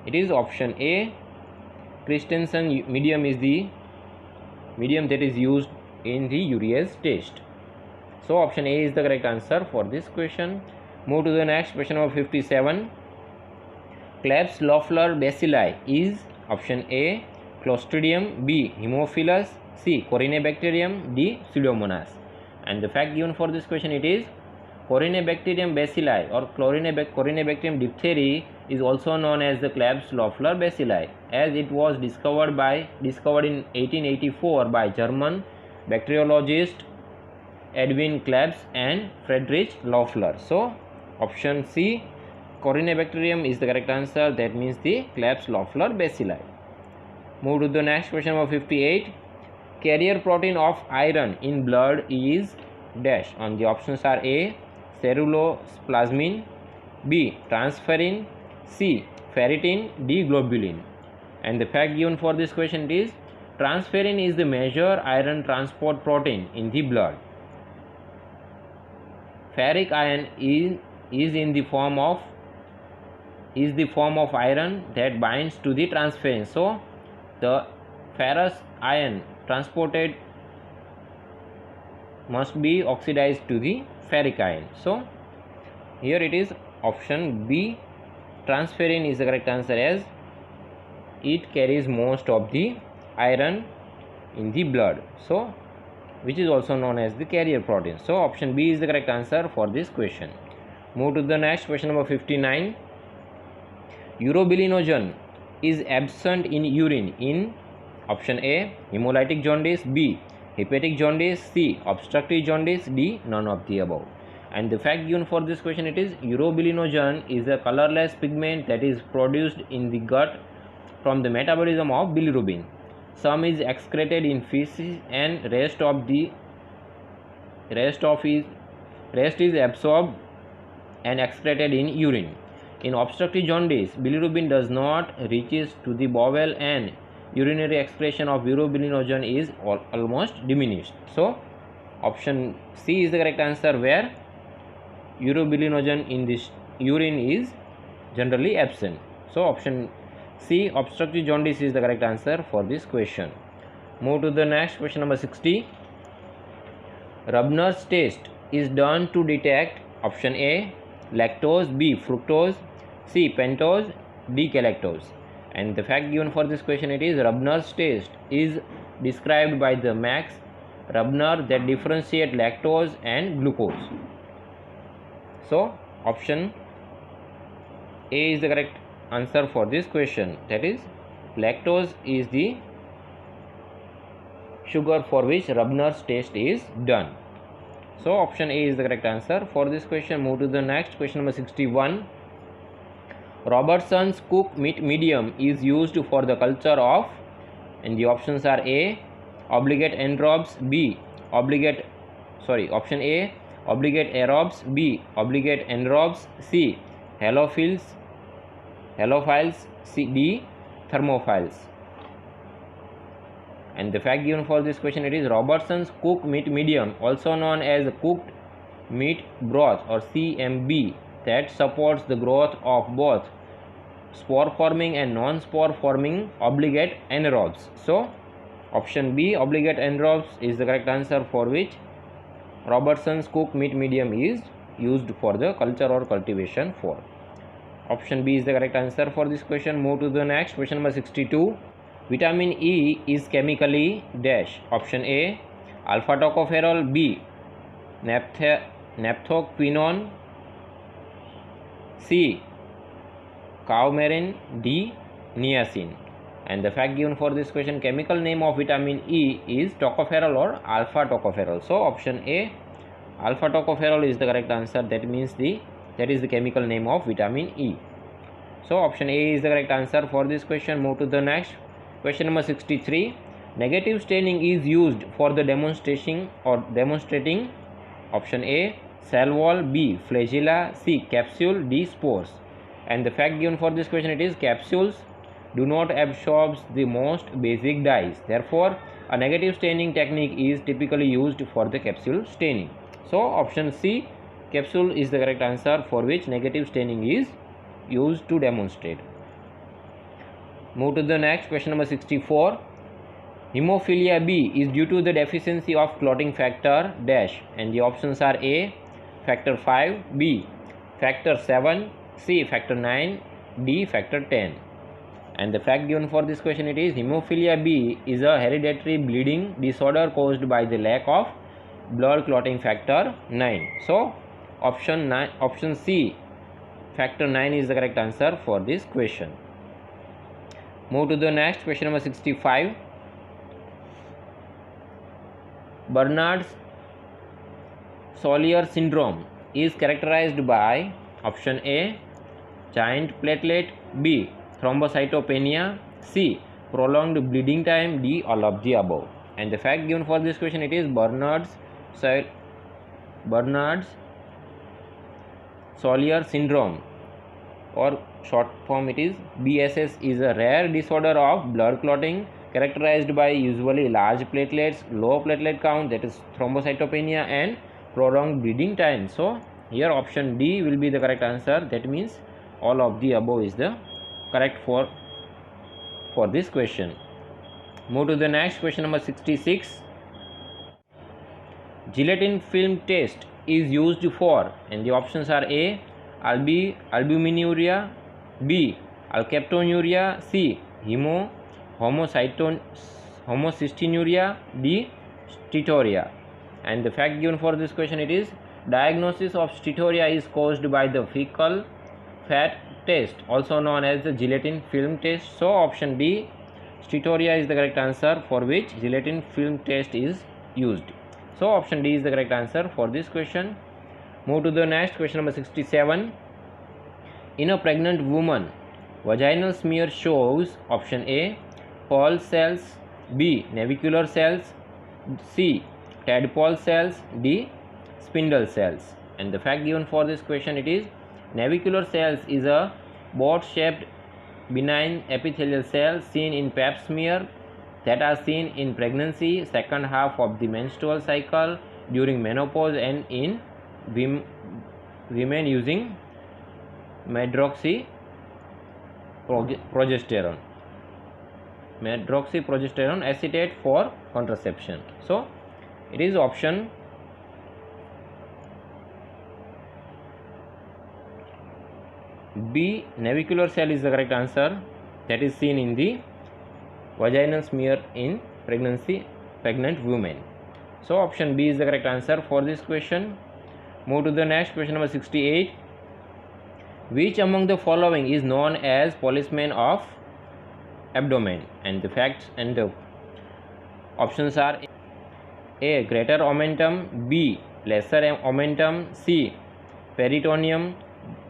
it is option A, Christensen medium is the medium that is used in the urease test. So option A is the correct answer for this question. Move to the next question, number 57. Klebsiella bacilli is option A, Clostridium, B, Haemophilus, C, Corynebacterium, D, Pseudomonas. And the fact given for this question, it is Corynebacterium bacilli or Corynebacterium diphtheria is also known as the Klebsiella bacilli, as it was discovered in 1884 by German bacteriologist Edwin Klebs and Friedrich Loeffler. So option C, Corynebacterium is the correct answer, that means the Klebsiella bacilli. Move to the next question, number 58. Carrier protein of iron in blood is dash. On the options are A, ceruloplasmin, B, transferrin, C, ferritin, D, globulin. And the fact given for this question is transferrin is the major iron transport protein in the blood. Ferric iron is the form of iron that binds to the transferrin. So the ferrous ion transported must be oxidized to the ferric ion. So here it is option B, transferrin is the correct answer, as it carries most of the iron in the blood, so which is also known as the carrier protein. So option B is the correct answer for this question. Move to the next question, number 59. Urobilinogen is absent in urine in option A, hemolytic jaundice, B, hepatic jaundice, C, obstructive jaundice, D, none of the above. And the fact given for this question, it is urobilinogen is a colorless pigment that is produced in the gut from the metabolism of bilirubin. Some is excreted in feces and rest is absorbed and excreted in urine. In obstructive jaundice, bilirubin does not reaches to the bowel and urinary excretion of urobilinogen is almost diminished. So option C is the correct answer, where urobilinogen in this urine is generally absent. So option C, obstructive jaundice, is the correct answer for this question. Move to the next question, number 60. Rubner's test is done to detect option A, lactose, B, fructose, C, pentose, D, galactose. And the fact given for this question, it is Rubner's test is described by the Max Rubner that differentiate lactose and glucose. So option A is the correct answer for this question, that is lactose is the sugar for which Rubner's test is done. So option A is the correct answer for this question. Move to the next question, number 61. Robertson's cooked meat medium is used for the culture of, and the options are A, obligate anaerobes, B, option A, obligate aerobes, B, obligate anaerobes, C, halophiles, C, D, thermophiles. And the fact given for this question, it is Robertson's cooked meat medium, also known as cooked meat broth or CMB, that supports the growth of both spore forming and non-spore forming obligate anaerobes. So option B, obligate anaerobes, is the correct answer for which Robertson's cooked meat medium is used for the culture or cultivation for. Option B is the correct answer for this question. Move to the next question, number 62. Vitamin E is chemically dash. Option A, alpha tocopherol, B, naphthoquinone, C, coumarin, D, niacin. And the fact given for this question, chemical name of vitamin E is tocopherol or alpha tocopherol. So option A, alpha tocopherol, is the correct answer. That means that is the chemical name of vitamin E. So option A is the correct answer for this question. Move to the next question, number 63. Negative staining is used for the demonstrating option A, cell wall, B, flagella, C, capsule, D, spores. And the fact given for this question, it is capsules do not absorb the most basic dyes. Therefore, a negative staining technique is typically used for the capsule staining. So option C, capsule, is the correct answer for which negative staining is used to demonstrate. Move to the next question, number 64. Hemophilia B is due to the deficiency of clotting factor dash, and the options are A, factor 5, B, factor 7, C, factor 9, D, factor 10. And the fact given for this question, it is hemophilia B is a hereditary bleeding disorder caused by the lack of blood clotting factor 9. So option C, factor 9, is the correct answer for this question. Move to the next question, number 65. Bernard-Soulier syndrome is characterized by option A, giant platelet, B, thrombocytopenia, C, prolonged bleeding time, D, all of the above. And the fact given for this question, it is Bernard-Soulier syndrome, or short form it is BSS, is a rare disorder of blood clotting characterized by usually large platelets, low platelet count, that is thrombocytopenia, and prolonged bleeding time. So here option D will be the correct answer. That means all of the above is the correct for this question. Move to the next question, number 66. Gelatin film test is used for, and the options are A, albuminuria, B, alkaptonuria, C, homocystinuria, D, steatoria. And the fact given for this question, it is diagnosis of steatoria is caused by the fecal fat test, also known as the gelatin film test. So option D, steatoria, is the correct answer for which gelatin film test is used. So option D is the correct answer for this question. Move to the next question number 67. In a pregnant woman, vaginal smear shows option A, Pall cells, B, navicular cells, C, tadpole cells, D, spindle cells. And the fact given for this question, it is navicular cells is a boat-shaped benign epithelial cell seen in pap smear that are seen in pregnancy, second half of the menstrual cycle, during menopause, and in women using medroxyprogesterone acetate for contraception. So it is option B, navicular cell is the correct answer, that is seen in the vaginal smear in pregnant women. So option B is the correct answer for this question. Move to the next question number 68. Which among the following is known as policeman of abdomen? And the facts and the options are A, greater omentum, B, lesser omentum, C, peritoneum,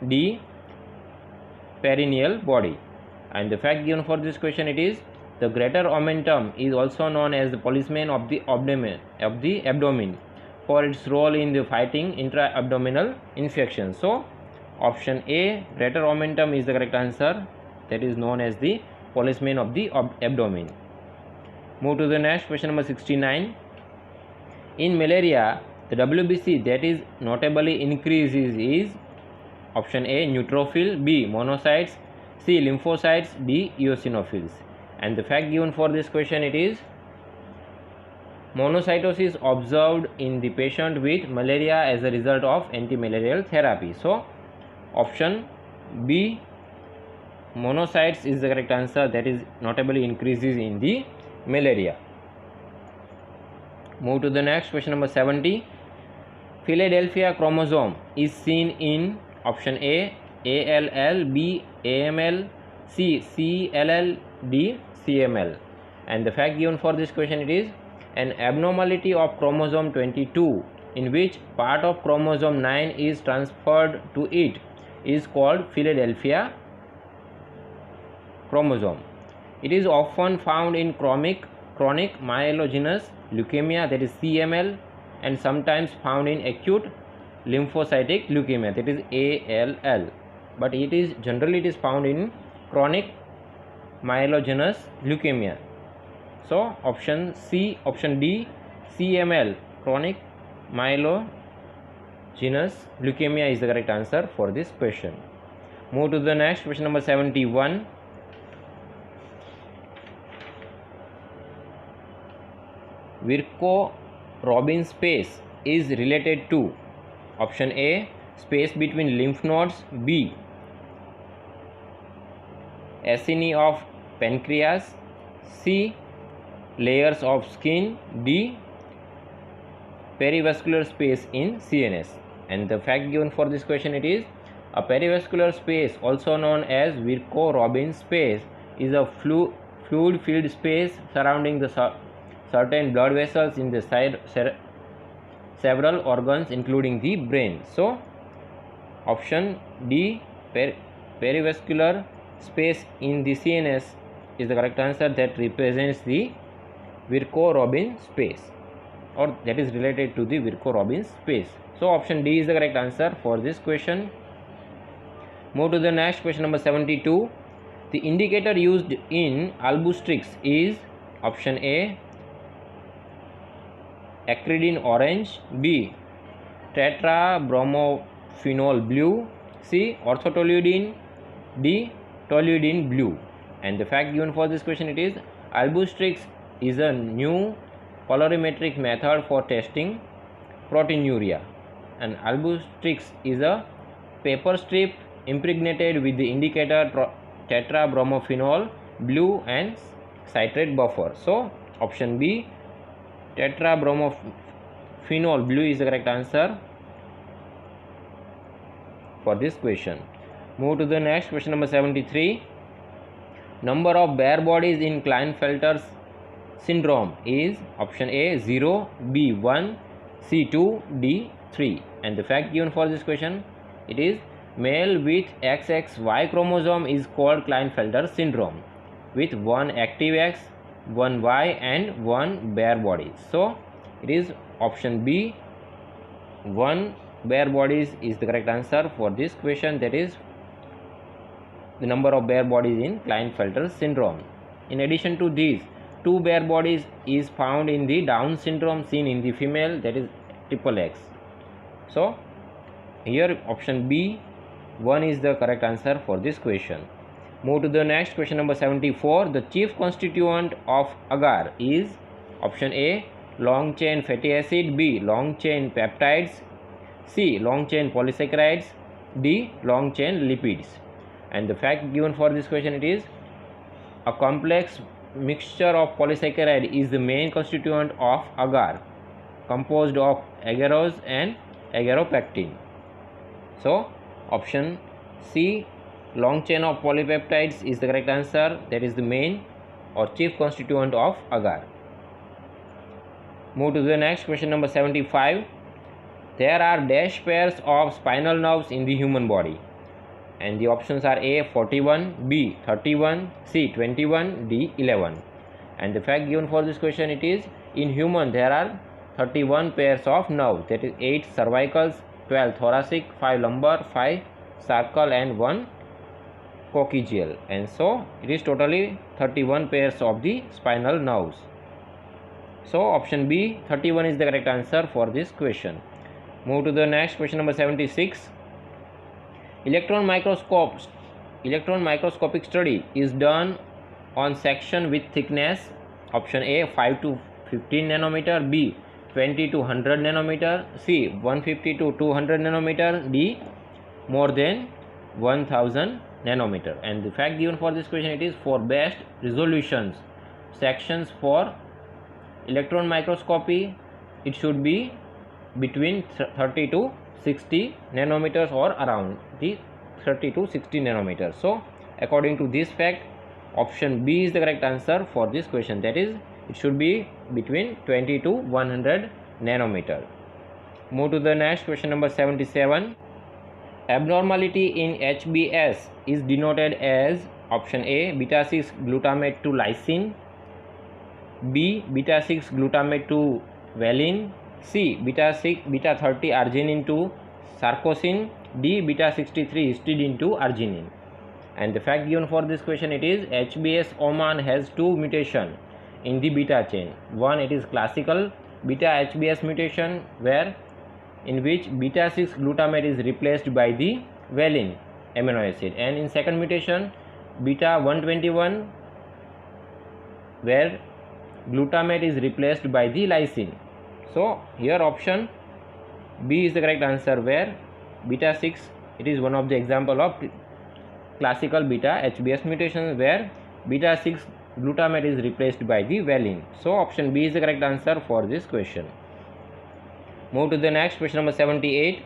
D, perineal body. And the fact given for this question, it is the greater omentum is also known as the policeman of the abdomen for its role in the fighting intra-abdominal infections. So option A, greater omentum, is the correct answer, that is known as the policeman of the abdomen. Move to the next question number 69. In malaria, the WBC that is notably increases is option A, neutrophil, B, monocytes, C, lymphocytes, D, eosinophils. And the fact given for this question, it is monocytosis observed in the patient with malaria as a result of anti-malarial therapy. So option B, monocytes, is the correct answer, that is notably increases in the malaria. Move to the next question number 70. Philadelphia chromosome is seen in option A, ALL, B, AML, C, CLL, D, CML. And the fact given for this question, it is an abnormality of chromosome 22 in which part of chromosome 9 is transferred to it is called Philadelphia chromosome. It is often found in chronic myelogenous leukemia, that is CML, and sometimes found in acute lymphocytic leukemia, that is ALL, but it is generally found in chronic myelogenous leukemia. So option D, CML, chronic myelogenous leukemia, is the correct answer for this question. Move to the next question number 71. Virchow-Robin space is related to option A, space between lymph nodes, B, acini of pancreas, C, layers of skin, D, perivascular space in CNS. And the fact given for this question, it is a perivascular space, also known as Virchow-Robin space, is a fluid filled space surrounding the certain blood vessels in the several organs including the brain. So option D, perivascular space in the CNS, is the correct answer, that represents the Virchow-Robin space, or that is related to the Virchow-Robin space. So option D is the correct answer for this question. Move to the next question number 72. The indicator used in Albustrix is option A, acridine orange, B, tetrabromophene blue, C, orthotoluidine, D, toluidine blue. And the fact given for this question, it is Albustrix is a new colorimetric method for testing proteinuria, and Albustrix is a paper strip impregnated with the indicator tetrabromophene blue and citrate buffer. So option B, tetrabromophene blue, is the correct answer for this question. Move to the next question number 73. Number of bare bodies in Klinefelter's syndrome is option A, 0, B, 1, C, 2, D, 3. And the fact given for this question, it is male with XXY chromosome is called Klinefelter syndrome with one active X, one Y and one bare body. So it is option B, one bare bodies is the correct answer for this question. That is the number of bare bodies in Klinefelter syndrome. In addition to these, two bare bodies is found in the Down syndrome seen in the female, that is XXX. So here option B, 1 is the correct answer for this question. Move to the next question, number 74. The chief constituent of agar is option A, long chain fatty acid, B, long chain peptides, C, long chain polysaccharides, D, long chain lipids. And the fact given for this question, it is a complex mixture of polysaccharide is the main constituent of agar, composed of agarose and agaropectin. So option C, long chain of polypeptides is the correct answer. That is the main or chief constituent of agar. Move to the next question, number 75. There are dash pairs of spinal nerves in the human body, and the options are A, 41, B, 31, C, 21, D, 11. And the fact given for this question, it is in human there are 31 pairs of nerves, that is 8 cervicals, 12 thoracic, 5 lumbar, 5 sacral and 1 coccygeal, and so it is totally 31 pairs of the spinal nerves. So option B, 31 is the correct answer for this question. Move to the next question, number 76. Electron microscopic study is done on section with thickness option A, 5 to 15 nanometer, B, 20 to 100 nanometer, C, 150 to 200 nanometer, D, more than 1000 nanometer. And the fact given for this question, it is for best resolutions sections for electron microscopy, it should be between 30 to 60 nanometers or around the 30 to 60 nanometers. So according to this fact, option B is the correct answer for this question. That is, it should be between 20 to 100 nanometer. Move to the next question, number 77. Abnormality in HBS is denoted as option A, beta 6 glutamate to lysine, B, beta 6 glutamate to valine, C, beta 30 arginine to sarcosine, D, beta 63 histidine to arginine. And the fact given for this question, it is HBS Oman has two mutation in the beta chain. One, it is classical beta HBS mutation in which beta 6 glutamate is replaced by the valine amino acid, and in second mutation beta 121 where glutamate is replaced by the lysine. So here option B is the correct answer, where beta 6, it is one of the example of classical beta HBS mutation where beta 6 glutamate is replaced by the valine. So option B is the correct answer for this question. Move to the next question, number 78.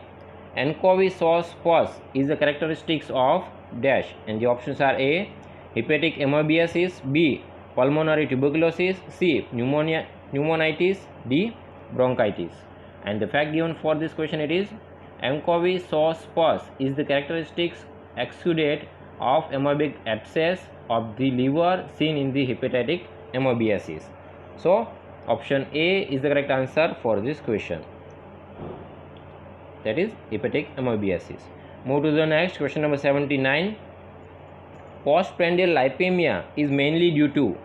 Anchovy sauce pus is the characteristics of dash, and the options are A, hepatic amoebiasis, B, pulmonary tuberculosis, C, pneumonitis, D, bronchitis. And the fact given for this question, it is anchovy sauce pus is the characteristics exudate of amoebic abscess of the liver seen in the hepatic amoebiasis. So option A is the correct answer for this question, that is hepatic amoebiasis. Move to the next question, number 79. Postprandial lipemia is mainly due to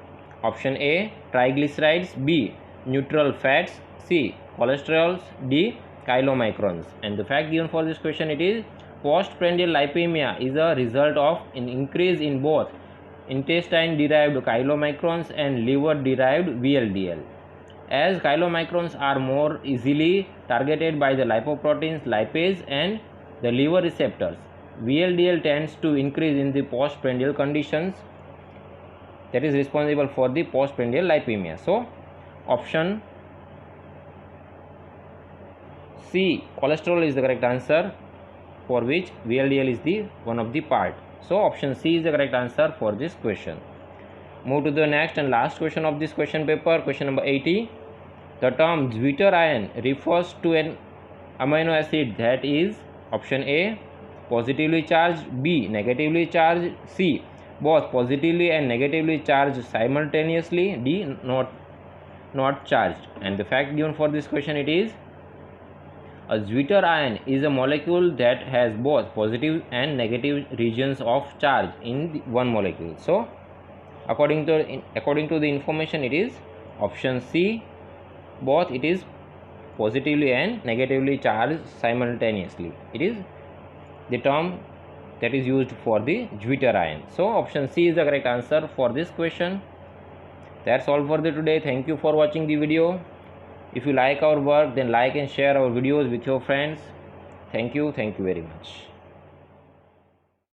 option A, triglycerides, B, neutral fats, C, cholesterols, D, chylomicrons. And the fact given for this question, it is postprandial lipemia is a result of an increase in both intestine derived chylomicrons and liver derived VLDL. As chylomicrons are more easily targeted by the lipoproteins lipase and the liver receptors, VLDL tends to increase in the postprandial conditions that is responsible for the postprandial lipemia. So option C, cholesterol, is the correct answer, for which VLDL is the one of the part. So option C is the correct answer for this question. Move to the next and last question of this question paper, question number 80. The term Zwitter ion refers to an amino acid, that is option A, positively charged, B, negatively charged, C, both positively and negatively charged simultaneously, D, not charged. And the fact given for this question, it is a Zwitter ion is a molecule that has both positive and negative regions of charge in one molecule. So according to the information, it is option C, both it is positively and negatively charged simultaneously. It is the term that is used for the Zwitter ion. So option C is the correct answer for this question. That's all for the today. Thank you for watching the video. If you like our work, then like and share our videos with your friends. Thank you very much.